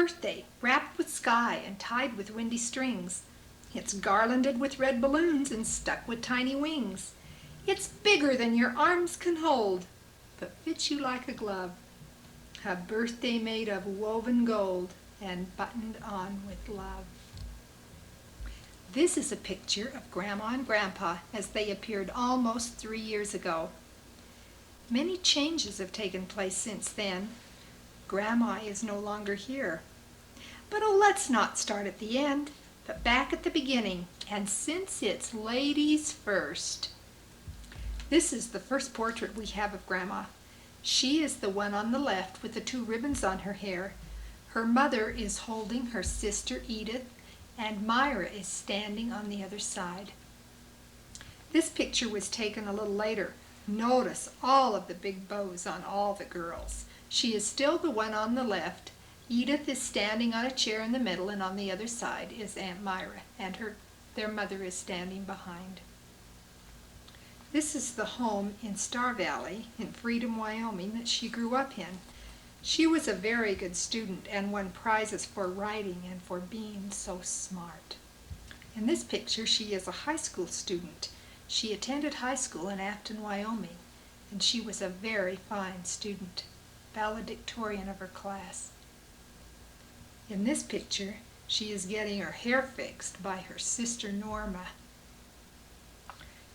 birthday, wrapped with sky and tied with windy strings. It's garlanded with red balloons and stuck with tiny wings. It's bigger than your arms can hold, but fits you like a glove. A birthday made of woven gold and buttoned on with love. This is a picture of Grandma and Grandpa as they appeared almost 3 years ago. Many changes have taken place since then. Grandma is no longer here. But let's not start at the end, but back at the beginning, and since it's ladies first. This is the first portrait we have of Grandma. She is the one on the left with the 2 ribbons on her hair. Her mother is holding her sister Edith, and Myra is standing on the other side. This picture was taken a little later. Notice all of the big bows on all the girls. She is still the one on the left. Edith is standing on a chair in the middle, and on the other side is Aunt Myra, and their mother is standing behind. This is the home in Star Valley in Freedom, Wyoming that she grew up in. She was a very good student and won prizes for writing and for being so smart. In this picture, she is a high school student. She attended high school in Afton, Wyoming, and she was a very fine student, valedictorian of her class. In this picture, she is getting her hair fixed by her sister Norma.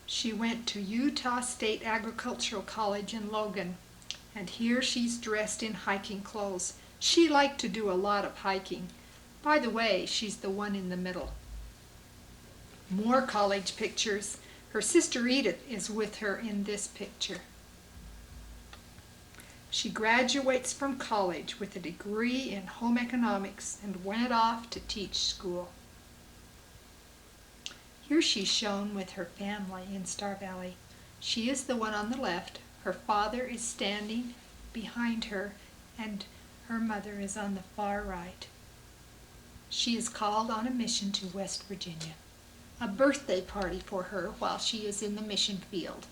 She went to Utah State Agricultural College in Logan, and here she's dressed in hiking clothes. She liked to do a lot of hiking. By the way, she's the one in the middle. More college pictures. Her sister Edith is with her in this picture. She graduates from college with a degree in home economics and went off to teach school. Here she's shown with her family in Star Valley. She is the one on the left. Her father is standing behind her, and her mother is on the far right. She is called on a mission to West Virginia. A birthday party for her while she is in the mission field.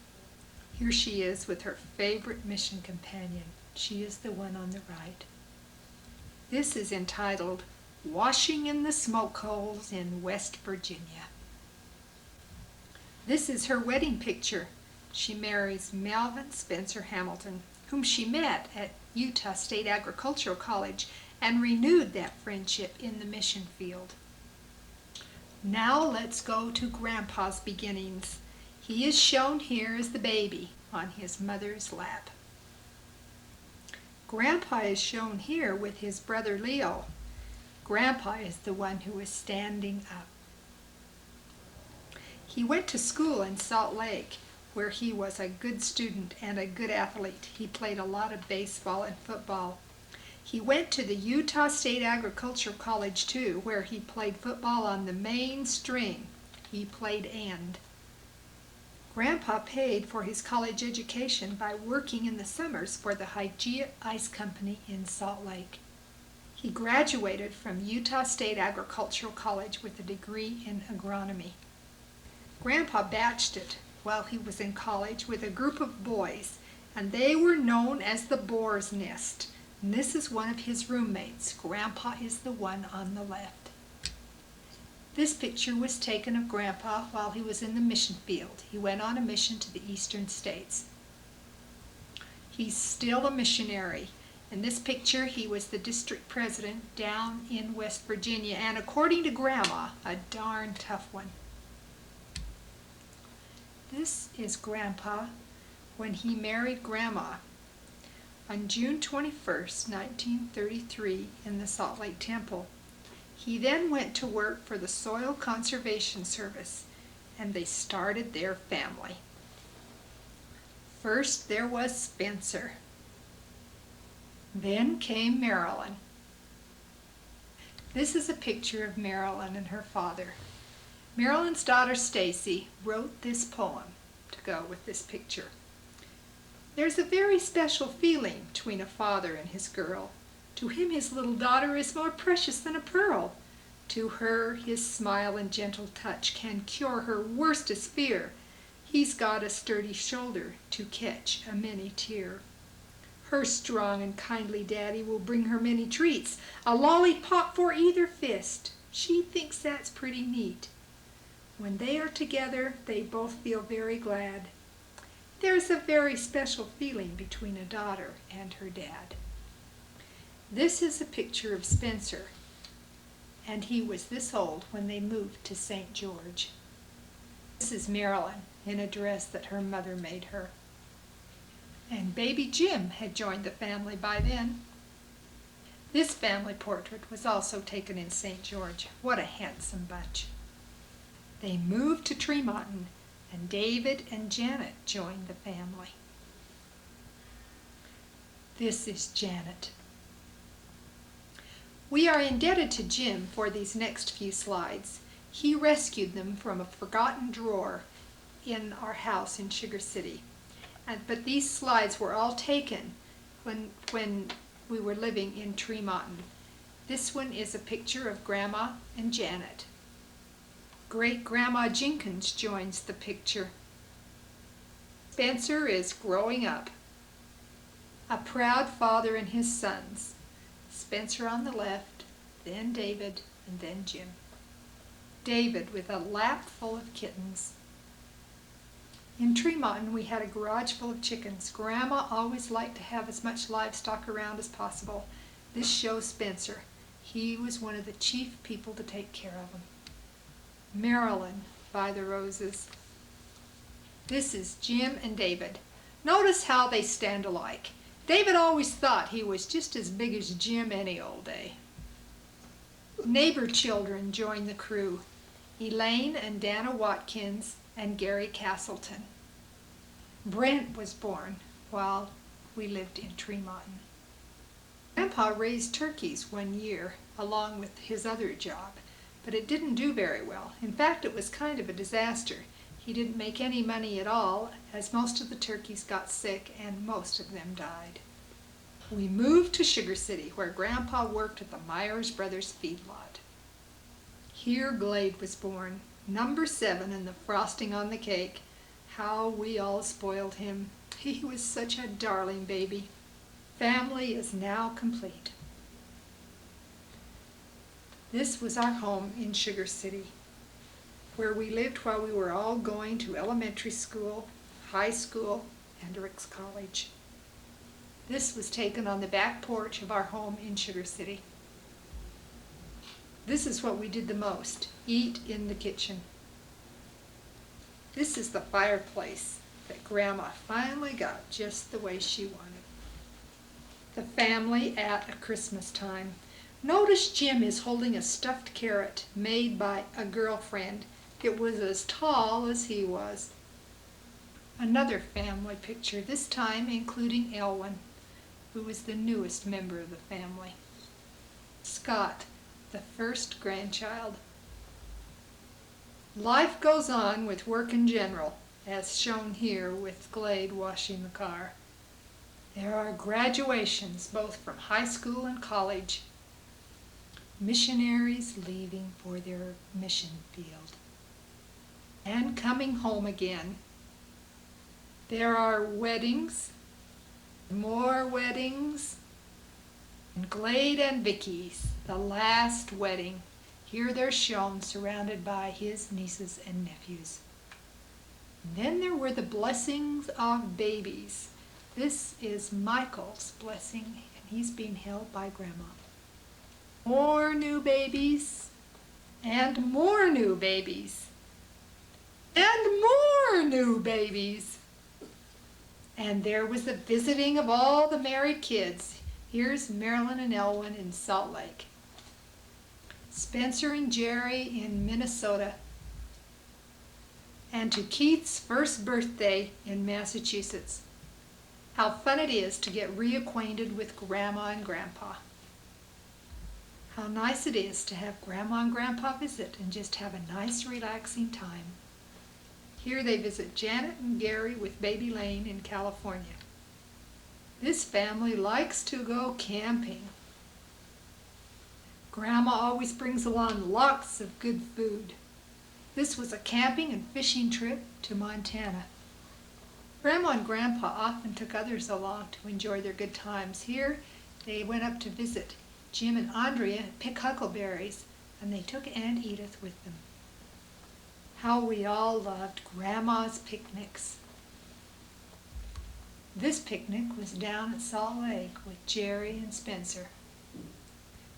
Here she is with her favorite mission companion. She is the one on the right. This is entitled Washing in the Smoke Holes in West Virginia. This is her wedding picture. She marries Melvin Spencer Hamilton, whom she met at Utah State Agricultural College and renewed that friendship in the mission field. Now let's go to Grandpa's beginnings. He is shown here as the baby on his mother's lap. Grandpa is shown here with his brother Leo. Grandpa is the one who is standing up. He went to school in Salt Lake, where he was a good student and a good athlete. He played a lot of baseball and football. He went to the Utah State Agricultural College too, where he played football on the main string. He played end. Grandpa paid for his college education by working in the summers for the Hygeia Ice Company in Salt Lake. He graduated from Utah State Agricultural College with a degree in agronomy. Grandpa batched it while he was in college with a group of boys, and they were known as the Boar's Nest. And this is one of his roommates. Grandpa is the one on the left. This picture was taken of Grandpa while he was in the mission field. He went on a mission to the eastern states. He's still a missionary. In this picture, he was the district president down in West Virginia, and according to Grandma, a darn tough one. This is Grandpa when he married Grandma on June 21st, 1933 in the Salt Lake Temple. He then went to work for the Soil Conservation Service, and they started their family. First there was Spencer. Then came Marilyn. This is a picture of Marilyn and her father. Marilyn's daughter Stacy wrote this poem to go with this picture. There's a very special feeling between a father and his girl. To him his little daughter is more precious than a pearl. To her his smile and gentle touch can cure her worstest fear. He's got a sturdy shoulder to catch a many tear. Her strong and kindly daddy will bring her many treats, a lollipop for either fist. She thinks that's pretty neat. When they are together, they both feel very glad. There's a very special feeling between a daughter and her dad. This is a picture of Spencer, and he was this old when they moved to St. George. This is Marilyn in a dress that her mother made her. And baby Jim had joined the family by then. This family portrait was also taken in St. George. What a handsome bunch. They moved to Tremonton, and David and Janet joined the family. This is Janet. We are indebted to Jim for these next few slides. He rescued them from a forgotten drawer in our house in Sugar City. But these slides were all taken when we were living in Tremonton. This one is a picture of Grandma and Janet. Great-Grandma Jenkins joins the picture. Spencer is growing up. A proud father and his sons. Spencer on the left, then David, and then Jim. David with a lap full of kittens. In Tremonton, we had a garage full of chickens. Grandma always liked to have as much livestock around as possible. This shows Spencer. He was one of the chief people to take care of them. Marilyn by the roses. This is Jim and David. Notice how they stand alike. David always thought he was just as big as Jim any old day. Neighbor children joined the crew. Elaine and Dana Watkins and Gary Castleton. Brent was born while we lived in Tremonton. Grandpa raised turkeys one year along with his other job, but it didn't do very well. In fact, it was kind of a disaster. He didn't make any money at all, as most of the turkeys got sick and most of them died. We moved to Sugar City, where Grandpa worked at the Myers Brothers feedlot. Here Glade was born, number 7 in the frosting on the cake. How we all spoiled him. He was such a darling baby. Family is now complete. This was our home in Sugar City, where we lived while we were all going to elementary school, high school, and Ricks College. This was taken on the back porch of our home in Sugar City. This is what we did the most, eat in the kitchen. This is the fireplace that Grandma finally got just the way she wanted. The family at a Christmas time. Notice Jim is holding a stuffed carrot made by a girlfriend. It was as tall as he was. Another family picture, this time including Elwyn, who was the newest member of the family. Scott, the first grandchild. Life goes on with work in general, as shown here with Glade washing the car. There are graduations both from high school and college. Missionaries leaving for their mission field and coming home again. There are weddings, more weddings, and Glade and Vicky's, the last wedding. Here they're shown surrounded by his nieces and nephews. And then there were the blessings of babies. This is Michael's blessing, and he's being held by Grandma. More new babies, and more new babies, and more new babies. And there was the visiting of all the married kids. Here's Marilyn and Elwyn in Salt Lake. Spencer and Jerry in Minnesota. And to Keith's first birthday in Massachusetts. How fun it is to get reacquainted with Grandma and Grandpa. How nice it is to have Grandma and Grandpa visit and just have a nice relaxing time. Here they visit Janet and Gary with baby Lane in California. This family likes to go camping. Grandma always brings along lots of good food. This was a camping and fishing trip to Montana. Grandma and Grandpa often took others along to enjoy their good times. Here, they went up to visit Jim and Andrea and pick huckleberries, and they took Aunt Edith with them. How we all loved Grandma's picnics. This picnic was down at Salt Lake with Jerry and Spencer.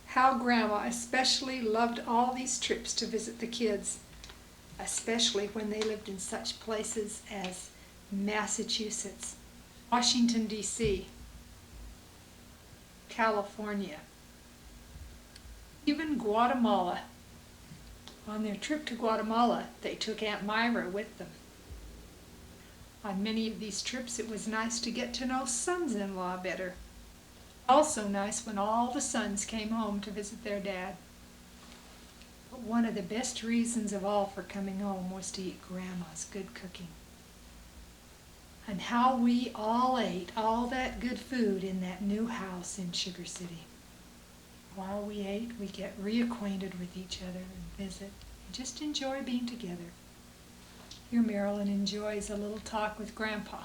How Grandma especially loved all these trips to visit the kids, especially when they lived in such places as Massachusetts, Washington, D.C., California, even Guatemala. On their trip to Guatemala, they took Aunt Myra with them. On many of these trips, it was nice to get to know sons-in-law better. Also nice when all the sons came home to visit their dad. But one of the best reasons of all for coming home was to eat Grandma's good cooking. And how we all ate all that good food in that new house in Sugar City. While we ate, we get reacquainted with each other and visit and just enjoy being together. Here Marilyn enjoys a little talk with Grandpa.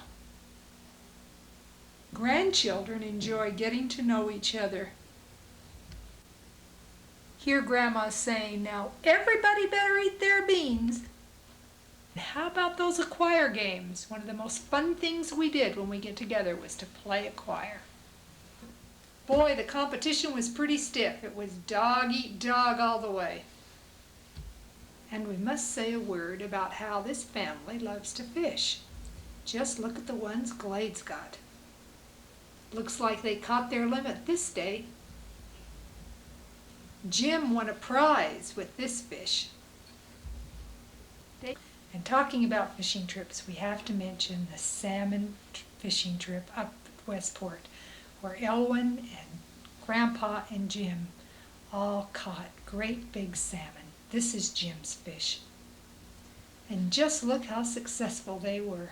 Grandchildren enjoy getting to know each other. Here Grandma's saying, now everybody better eat their beans. How about those choir games? One of the most fun things we did when we get together was to play a choir. Boy, the competition was pretty stiff. It was dog eat dog all the way. And we must say a word about how this family loves to fish. Just look at the ones Glade's got. Looks like they caught their limit this day. Jim won a prize with this fish. And talking about fishing trips, we have to mention the salmon fishing trip up at Westport, where Elwyn and Grandpa and Jim all caught great big salmon. This is Jim's fish. And just look how successful they were.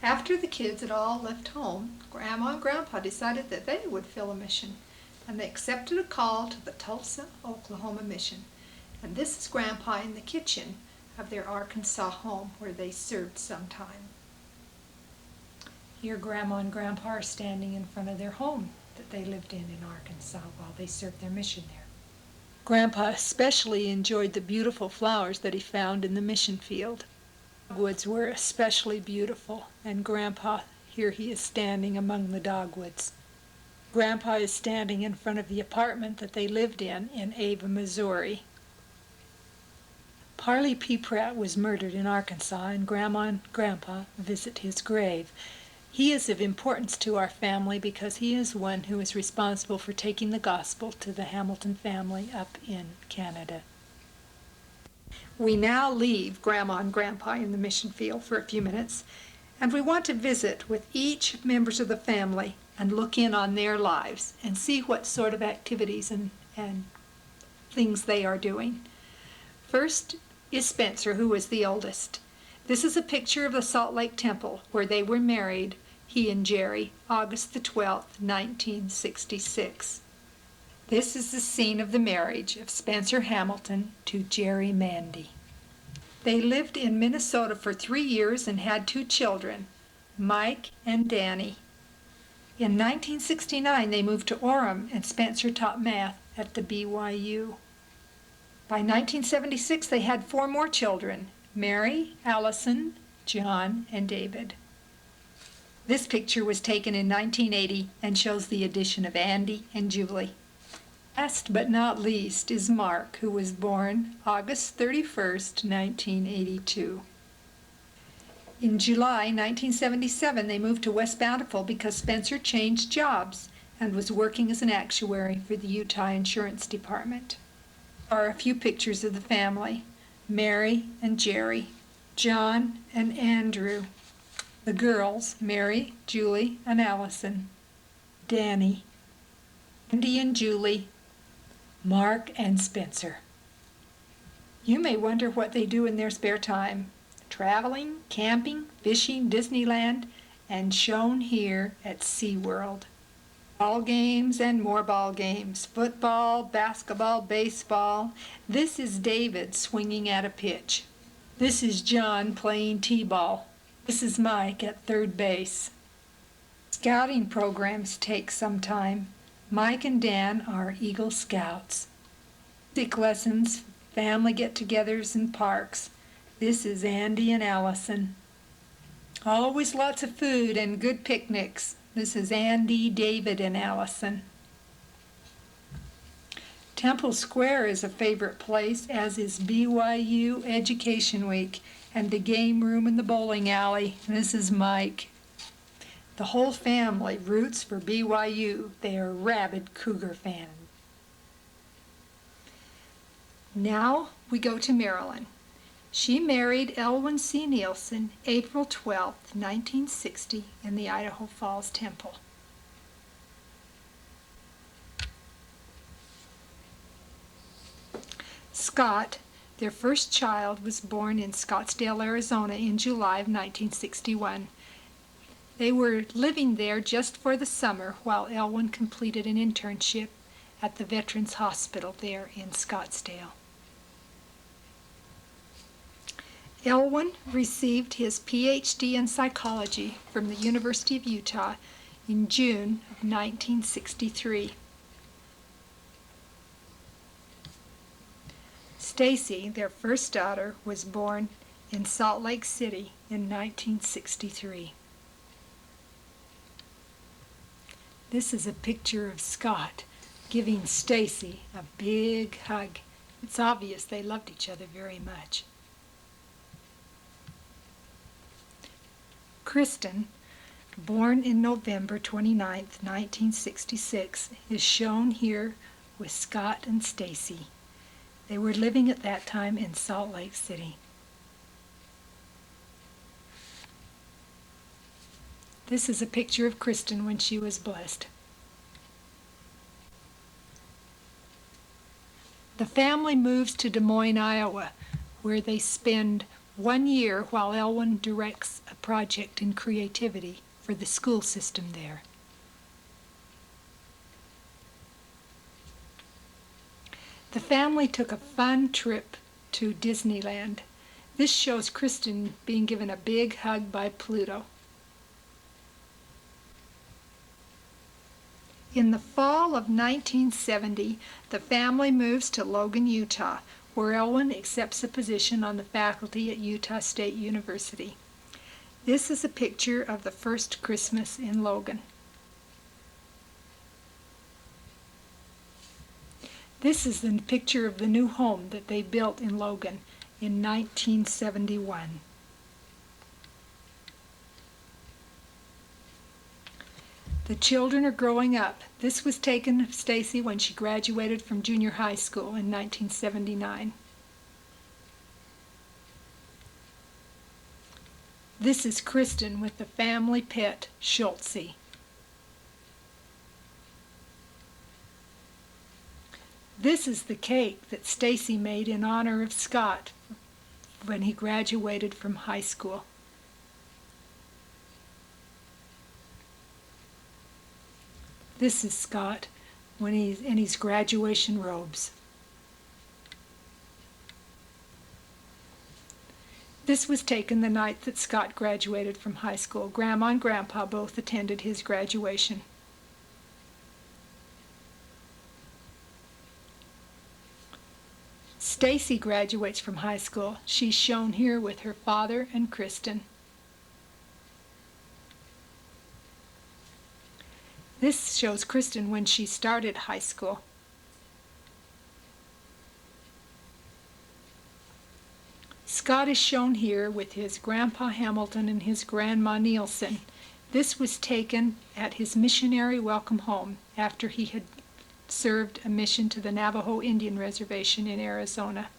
After the kids had all left home, Grandma and Grandpa decided that they would fill a mission, and they accepted a call to the Tulsa, Oklahoma mission. And this is Grandpa in the kitchen of their Arkansas home where they served sometime. Here Grandma and Grandpa are standing in front of their home that they lived in Arkansas while they served their mission there. Grandpa especially enjoyed the beautiful flowers that he found in the mission field. Dogwoods were especially beautiful, and Grandpa, here he is standing among the dogwoods. Grandpa is standing in front of the apartment that they lived in Ava, Missouri. Parley P. Pratt was murdered in Arkansas, and Grandma and Grandpa visit his grave. He is of importance to our family because he is one who is responsible for taking the gospel to the Hamilton family up in Canada. We now leave Grandma and Grandpa in the mission field for a few minutes, and we want to visit with each members of the family and look in on their lives and see what sort of activities and things they are doing. First is Spencer, who is the oldest. This is a picture of the Salt Lake Temple where they were married, he and Jerry, August the 12th, 1966. This is the scene of the marriage of Spencer Hamilton to Jerry Mandy. They lived in Minnesota for 3 years and had 2 children, Mike and Danny. In 1969, they moved to Orem, and Spencer taught math at the BYU. By 1976, they had 4 more children, Mary, Allison, John, and David. This picture was taken in 1980 and shows the addition of Andy and Julie. Last but not least is Mark, who was born August 31st, 1982. In July 1977, they moved to West Bountiful because Spencer changed jobs and was working as an actuary for the Utah Insurance Department. There are a few pictures of the family, Mary and Jerry, John and Andrew, the girls, Mary, Julie, and Allison, Danny, Andy and Julie, Mark and Spencer. You may wonder what they do in their spare time. Traveling, camping, fishing, Disneyland, and shown here at SeaWorld. Ball games and more ball games, football, basketball, baseball. This is David swinging at a pitch. This is John playing t-ball. This is Mike at third base. Scouting programs take some time. Mike and Dan are Eagle Scouts. Music lessons, family get-togethers and parks. This is Andy and Allison. Always lots of food and good picnics. This is Andy, David, and Allison. Temple Square is a favorite place, as is BYU Education Week and the game room in the bowling alley. This is Mike. The whole family roots for BYU. They are rabid Cougar fans. Now we go to Marilyn. She married Elwyn C. Nielsen April 12, 1960 in the Idaho Falls Temple. Scott, their first child, was born in Scottsdale, Arizona in July of 1961. They were living there just for the summer while Elwyn completed an internship at the Veterans Hospital there in Scottsdale. Elwyn received his PhD in psychology from the University of Utah in June of 1963. Stacy, their first daughter, was born in Salt Lake City in 1963. This is a picture of Scott giving Stacy a big hug. It's obvious they loved each other very much. Kristen, born in November 29, 1966, is shown here with Scott and Stacy. They were living at that time in Salt Lake City. This is a picture of Kristen when she was blessed. The family moves to Des Moines, Iowa, where they spend 1 year while Elwyn directs a project in creativity for the school system there. The family took a fun trip to Disneyland. This shows Kristen being given a big hug by Pluto. In the fall of 1970, the family moves to Logan, Utah, where Elwyn accepts a position on the faculty at Utah State University. This is a picture of the first Christmas in Logan. This is the picture of the new home that they built in Logan in 1971. The children are growing up. This was taken of Stacy when she graduated from junior high school in 1979. This is Kristen with the family pet, Schultzie. This is the cake that Stacy made in honor of Scott when he graduated from high school. This is Scott when he's in his graduation robes. This was taken the night that Scott graduated from high school. Grandma and Grandpa both attended his graduation. Stacy graduates from high school. She's shown here with her father and Kristen. This shows Kristen when she started high school. Scott is shown here with his Grandpa Hamilton and his Grandma Nielsen. This was taken at his missionary welcome home after he had served a mission to the Navajo Indian Reservation in Arizona.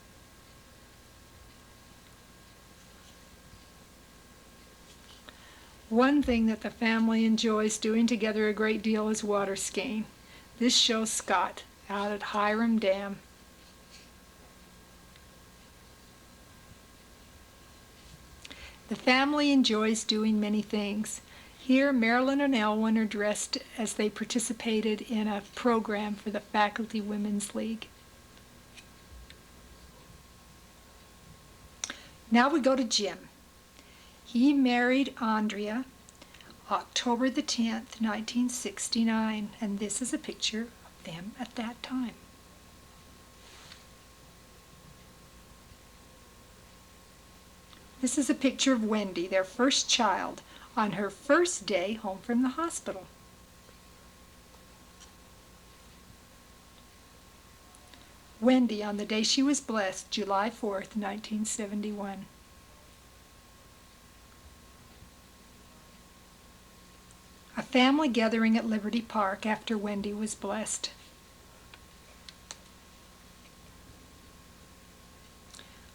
One thing that the family enjoys doing together a great deal is water skiing. This shows Scott out at Hiram Dam. The family enjoys doing many things. Here, Marilyn and Elwyn are dressed as they participated in a program for the Faculty Women's League. Now we go to Jim. He married Andrea October the 10th, 1969, and this is a picture of them at that time. This is a picture of Wendy, their first child, on her first day home from the hospital. Wendy on the day she was blessed, July 4th, 1971. A family gathering at Liberty Park after Wendy was blessed.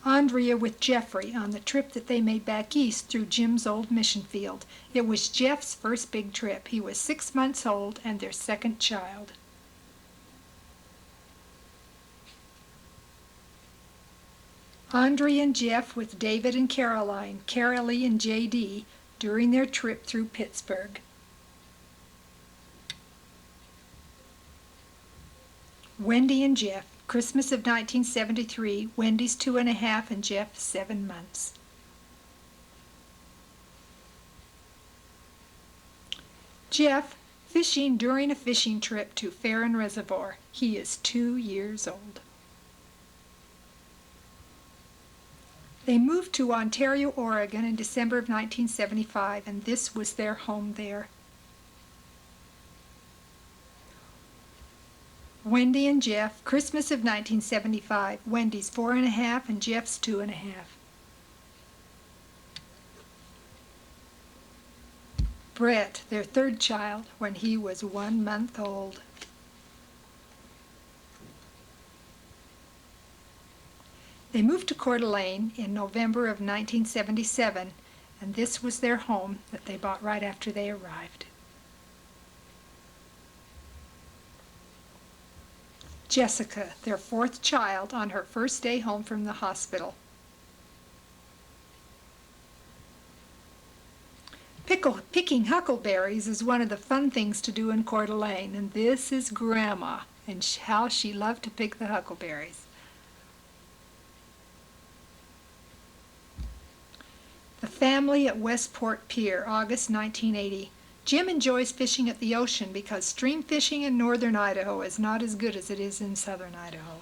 Andrea with Jeffrey on the trip that they made back east through Jim's old mission field. It was Jeff's first big trip. He was 6 months old and their second child. Andrea and Jeff with David and Caroline, Carolee and J.D. during their trip through Pittsburgh. Wendy and Jeff, Christmas of 1973, Wendy's 2.5 and Jeff 7 months. Jeff, fishing during a fishing trip to Farron Reservoir. He is 2 years old. They moved to Ontario, Oregon in December of 1975, and this was their home there. Wendy and Jeff, Christmas of 1975, Wendy's 4.5 and Jeff's 2.5. Brett, their third child, when he was 1 month old. They moved to Coeur d'Alene in November of 1977, and this was their home that they bought right after they arrived. Jessica, their fourth child, on her first day home from the hospital. Picking huckleberries is one of the fun things to do in Coeur d'Alene, and this is Grandma and how she loved to pick the huckleberries. The family at Westport Pier, August 1980. Jim enjoys fishing at the ocean because stream fishing in northern Idaho is not as good as it is in southern Idaho.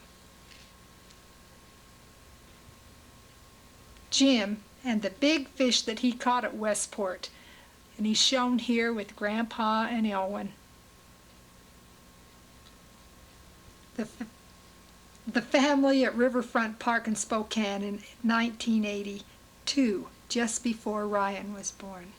Jim and the big fish that he caught at Westport, and he's shown here with Grandpa and Elwyn. The family at Riverfront Park in Spokane in 1982, just before Ryan was born.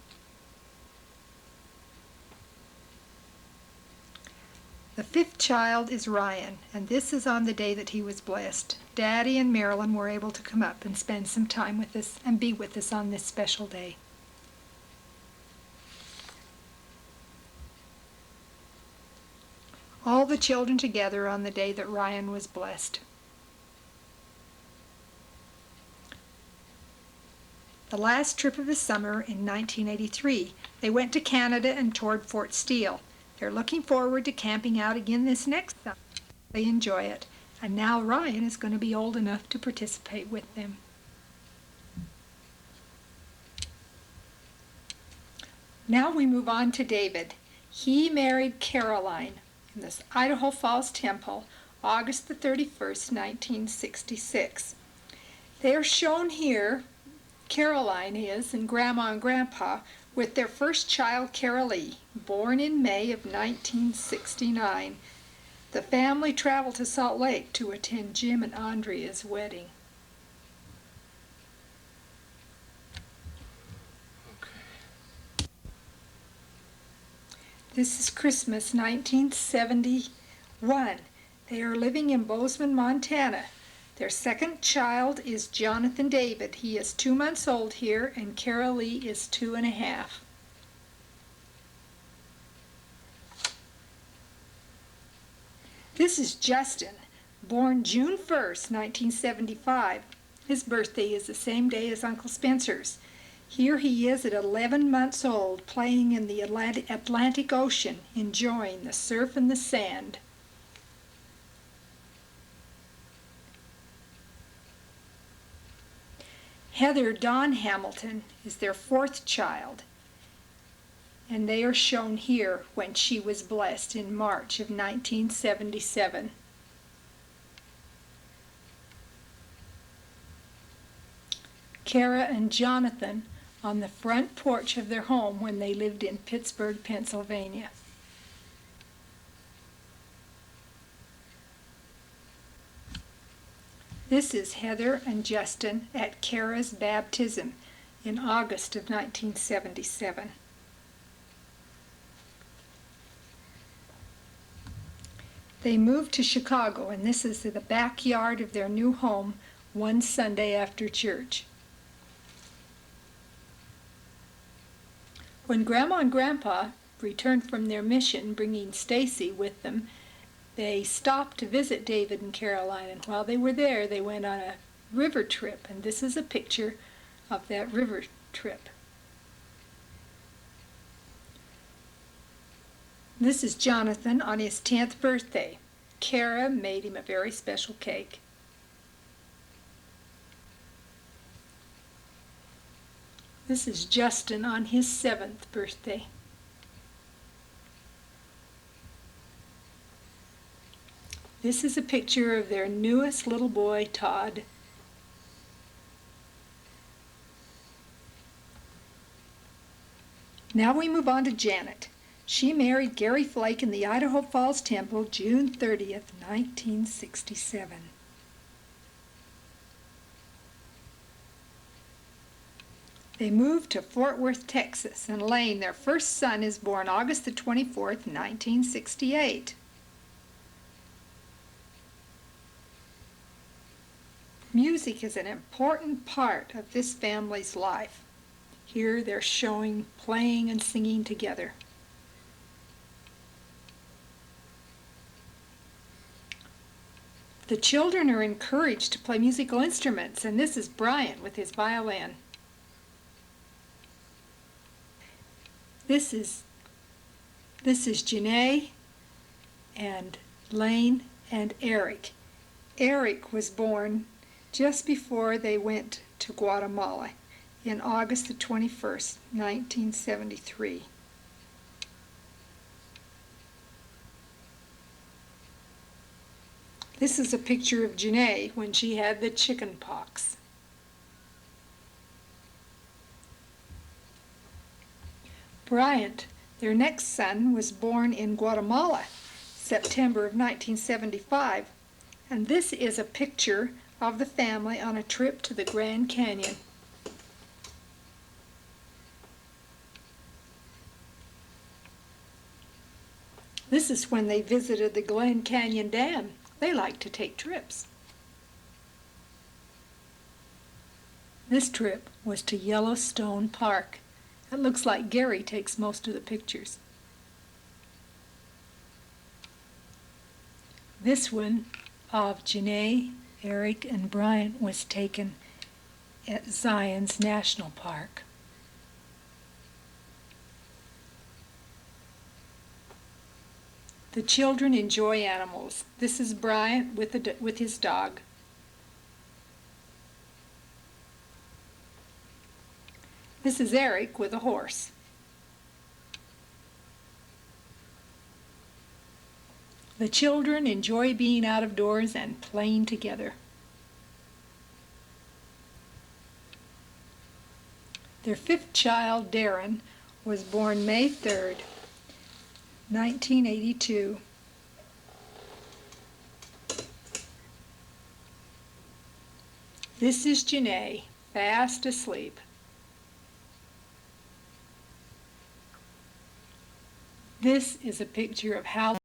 The fifth child is Ryan, and this is on the day that he was blessed. Daddy and Marilyn were able to come up and spend some time with us and be with us on this special day. All the children together on the day that Ryan was blessed. The last trip of the summer in 1983, they went to Canada and toured Fort Steele. They're looking forward to camping out again this next summer. They enjoy it, and now Ryan is going to be old enough to participate with them. Now we move on to David. He married Caroline in this Idaho Falls Temple, August the 31st, 1966. They are shown here, Caroline is, and Grandma and Grandpa, with their first child, Carolee, born in May of 1969. The family traveled to Salt Lake to attend Jim and Andrea's wedding. This is Christmas 1971. They are living in Bozeman, Montana. Their second child is Jonathan David. He is 2 months old here, and Carolee is 2.5. This is Justin, born June 1st, 1975. His birthday is the same day as Uncle Spencer's. Here he is at 11 months old, playing in the Atlantic Ocean, enjoying the surf and the sand. Heather Dawn Hamilton is their fourth child, and they are shown here when she was blessed in March of 1977. Kara and Jonathan on the front porch of their home when they lived in Pittsburgh, Pennsylvania. This is Heather and Justin at Kara's baptism in August of 1977. They moved to Chicago, and this is the backyard of their new home one Sunday after church. When Grandma and Grandpa returned from their mission, bringing Stacy with them, they stopped to visit David and Caroline, and while they were there, they went on a river trip, and this is a picture of that river trip. This is Jonathan on his 10th birthday. Kara made him a very special cake. This is Justin on his 7th birthday. This is a picture of their newest little boy, Todd. Now we move on to Janet. She married Gary Flake in the Idaho Falls Temple June 30th, 1967. They moved to Fort Worth, Texas, and Lane, their first son, is born August the 24th, 1968. Music is an important part of this family's life. Here they're showing playing and singing together. The children are encouraged to play musical instruments, and this is Brian with his violin. This is Janae and Lane and Eric. Eric was born just before they went to Guatemala in August the 21st, 1973. This is a picture of Janae when she had the chicken pox. Bryant, their next son, was born in Guatemala, September of 1975, and this is a picture of the family on a trip to the Grand Canyon. This is when they visited the Grand Canyon Dam. They like to take trips. This trip was to Yellowstone Park. It looks like Gary takes most of the pictures. This one of Janae, Eric, and Bryant was taken at Zion's National Park. The children enjoy animals. This is Bryant with his dog. This is Eric with a horse. The children enjoy being out of doors and playing together. Their fifth child, Darren, was born May 3rd, 1982. This is Janae, fast asleep. This is a picture of how